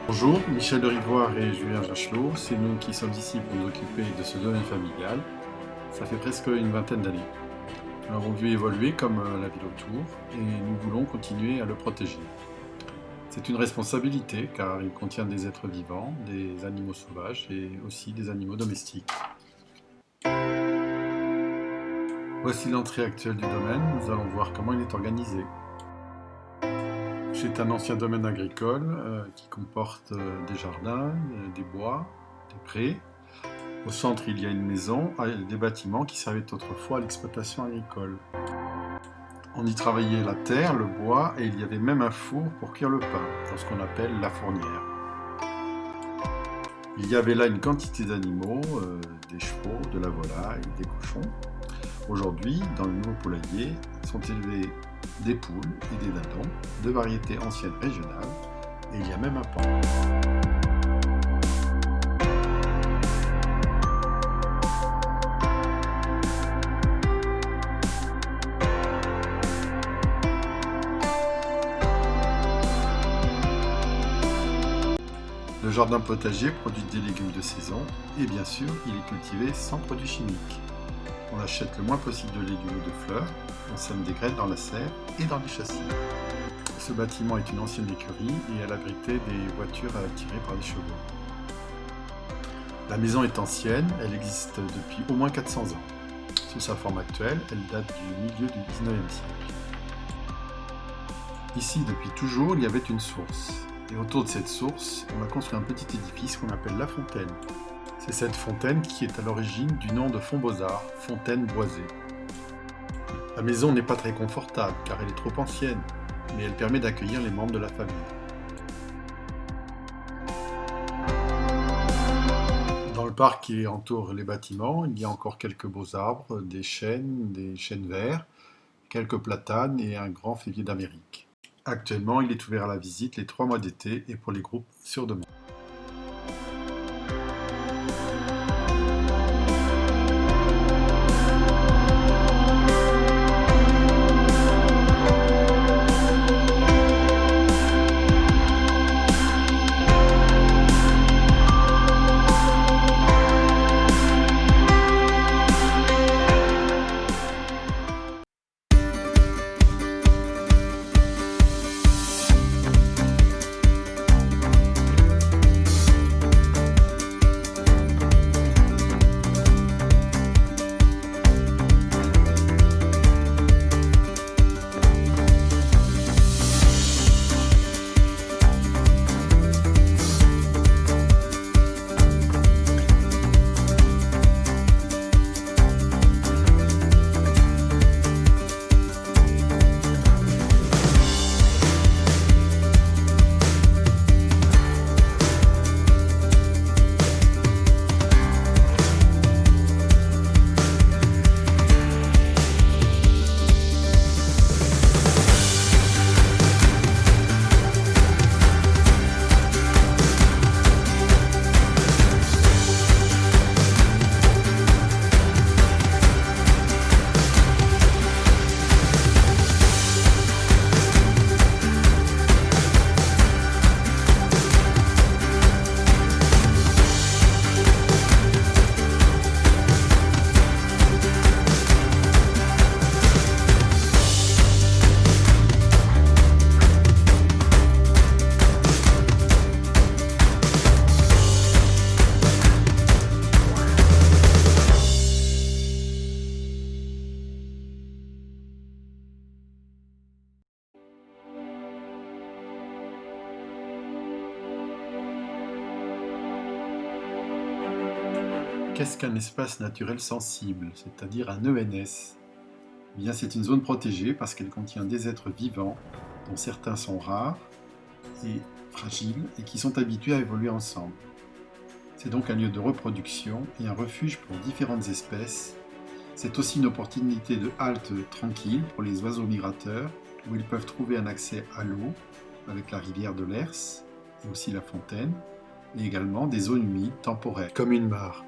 Bonjour, Michel de Rivoire et Julien Jachelot, c'est nous qui sommes ici pour nous occuper de ce domaine familial. Ça fait presque une vingtaine d'années. Nous l'avons vu évoluer comme la ville autour et nous voulons continuer à le protéger. C'est une responsabilité car il contient des êtres vivants, des animaux sauvages et aussi des animaux domestiques. Voici l'entrée actuelle du domaine, nous allons voir comment il est organisé. C'est un ancien domaine agricole qui comporte des jardins, des bois, des prés. Au centre, il y a une maison et des bâtiments qui servaient autrefois à l'exploitation agricole. On y travaillait la terre, le bois et il y avait même un four pour cuire le pain, dans ce qu'on appelle la fournière. Il y avait là une quantité d'animaux, des chevaux, de la volaille, des cochons. Aujourd'hui, dans le nouveau poulailler, sont élevés des poules et des dindons, de variétés anciennes régionales, et il y a même un porc. Le jardin potager produit des légumes de saison, et bien sûr, il est cultivé sans produits chimiques. On achète le moins possible de légumes ou de fleurs, on sème des graines dans la serre et dans les châssis. Ce bâtiment est une ancienne écurie et elle abritait des voitures tirées par des chevaux. La maison est ancienne, elle existe depuis au moins 400 ans. Sous sa forme actuelle, elle date du milieu du 19e siècle. Ici, depuis toujours, il y avait une source. Et autour de cette source, on a construit un petit édifice qu'on appelle la fontaine. C'est cette fontaine qui est à l'origine du nom de Fontbeaux-Arts, fontaine boisée. La maison n'est pas très confortable car elle est trop ancienne, mais elle permet d'accueillir les membres de la famille. Dans le parc qui entoure les bâtiments, il y a encore quelques beaux arbres, des chênes verts, quelques platanes et un grand figuier d'Amérique. Actuellement, il est ouvert à la visite les 3 mois d'été et pour les groupes sur demande. Qu'est-ce qu'un espace naturel sensible, c'est-à-dire un ENS? Eh bien, c'est une zone protégée parce qu'elle contient des êtres vivants, dont certains sont rares et fragiles et qui sont habitués à évoluer ensemble. C'est donc un lieu de reproduction et un refuge pour différentes espèces. C'est aussi une opportunité de halte tranquille pour les oiseaux migrateurs, où ils peuvent trouver un accès à l'eau, avec la rivière de l'Ers et aussi la fontaine, et également des zones humides temporaires, comme une mare.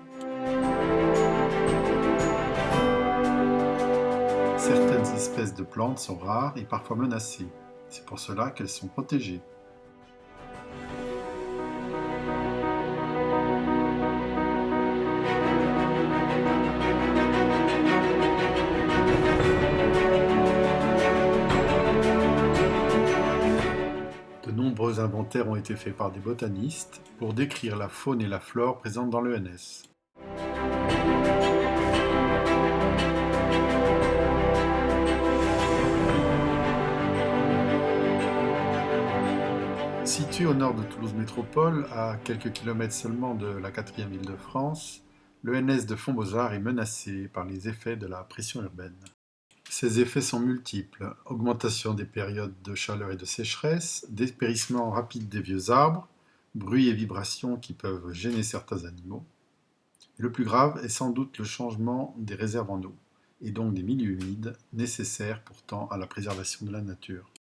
Certaines espèces de plantes sont rares et parfois menacées. C'est pour cela qu'elles sont protégées. De nombreux inventaires ont été faits par des botanistes pour décrire la faune et la flore présentes dans l'ENS. Situé au nord de Toulouse Métropole, à quelques kilomètres seulement de la quatrième ville de France, l'ENS de Fontbozard est menacé par les effets de la pression urbaine. Ces effets sont multiples: augmentation des périodes de chaleur et de sécheresse, dépérissement rapide des vieux arbres, bruits et vibrations qui peuvent gêner certains animaux. Et le plus grave est sans doute le changement des réserves en eau, et donc des milieux humides, nécessaires pourtant à la préservation de la nature.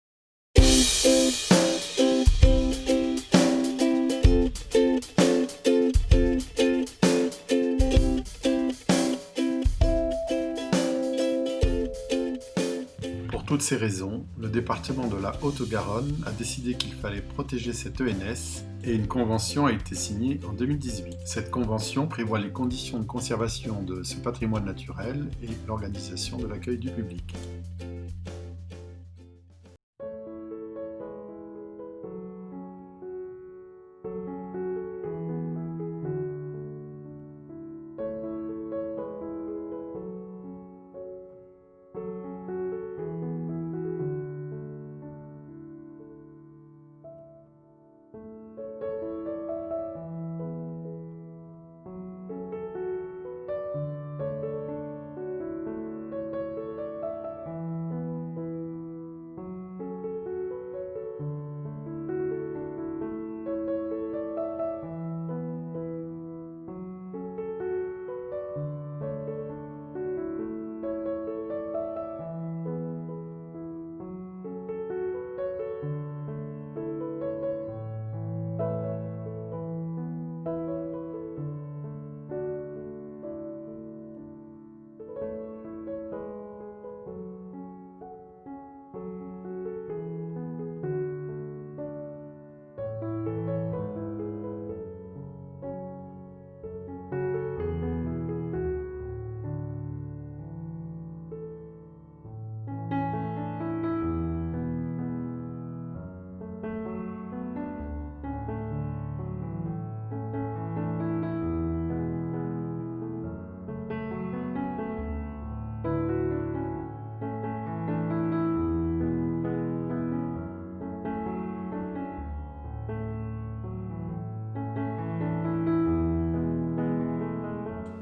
Pour toutes ces raisons, le département de la Haute-Garonne a décidé qu'il fallait protéger cet ENS et une convention a été signée en 2018. Cette convention prévoit les conditions de conservation de ce patrimoine naturel et l'organisation de l'accueil du public.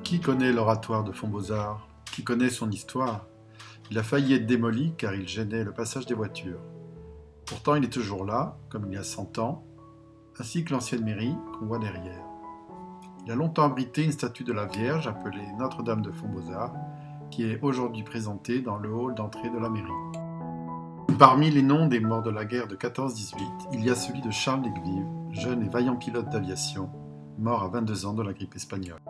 Qui connaît l'oratoire de Fontbozard? Qui connaît son histoire? Il a failli être démoli car il gênait le passage des voitures. Pourtant, il est toujours là, comme il y a 100 ans, ainsi que l'ancienne mairie qu'on voit derrière. Il a longtemps abrité une statue de la Vierge appelée Notre-Dame de Fontbozard, qui est aujourd'hui présentée dans le hall d'entrée de la mairie. Parmi les noms des morts de la guerre de 14-18, il y a celui de Charles d'Egvive, jeune et vaillant pilote d'aviation, mort à 22 ans de la grippe espagnole.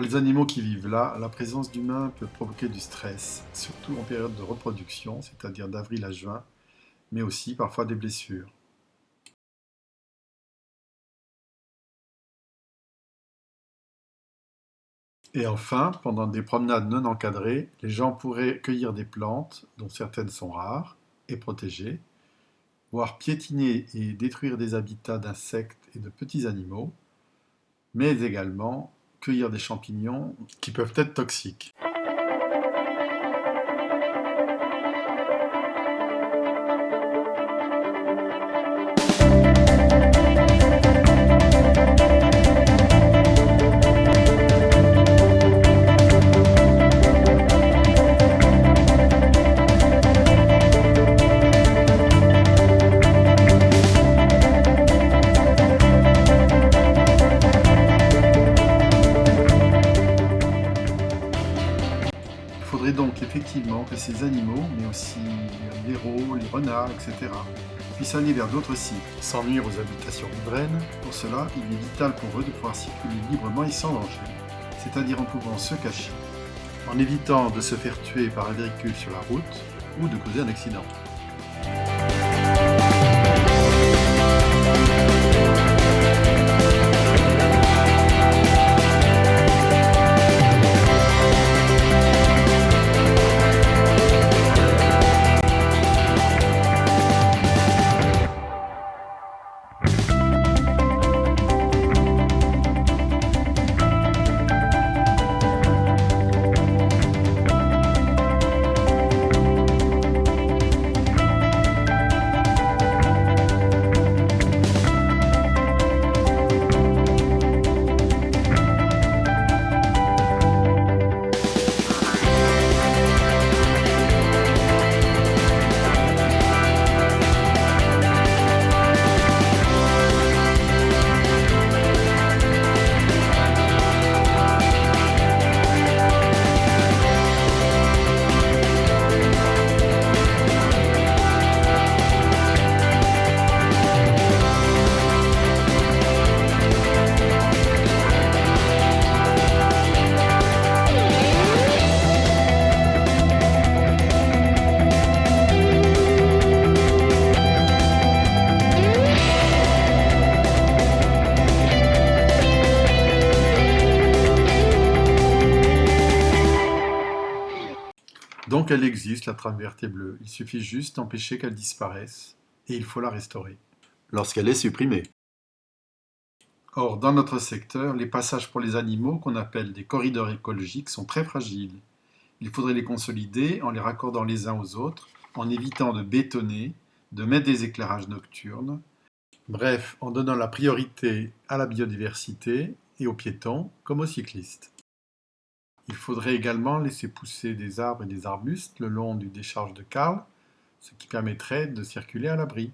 les animaux qui vivent là, la présence d'humains peut provoquer du stress, surtout en période de reproduction, c'est-à-dire d'avril à juin, mais aussi parfois des blessures. Et enfin, pendant des promenades non encadrées, les gens pourraient cueillir des plantes, dont certaines sont rares et protégées, voire piétiner et détruire des habitats d'insectes et de petits animaux, mais également cueillir des champignons qui peuvent être toxiques. Il faudrait donc effectivement que ces animaux, mais aussi les blaireaux, les renards, etc., puissent aller vers d'autres sites, sans nuire aux habitations riveraines. Pour cela, il est vital pour eux de pouvoir circuler librement et sans danger, c'est-à-dire en pouvant se cacher, en évitant de se faire tuer par un véhicule sur la route ou de causer un accident. Donc elle existe, la trame verte et bleue. Il suffit juste d'empêcher qu'elle disparaisse, et il faut la restaurer. Lorsqu'elle est supprimée. Or, dans notre secteur, les passages pour les animaux, qu'on appelle des corridors écologiques, sont très fragiles. Il faudrait les consolider en les raccordant les uns aux autres, en évitant de bétonner, de mettre des éclairages nocturnes, bref, en donnant la priorité à la biodiversité et aux piétons comme aux cyclistes. Il faudrait également laisser pousser des arbres et des arbustes le long du décharge de Carles, ce qui permettrait de circuler à l'abri.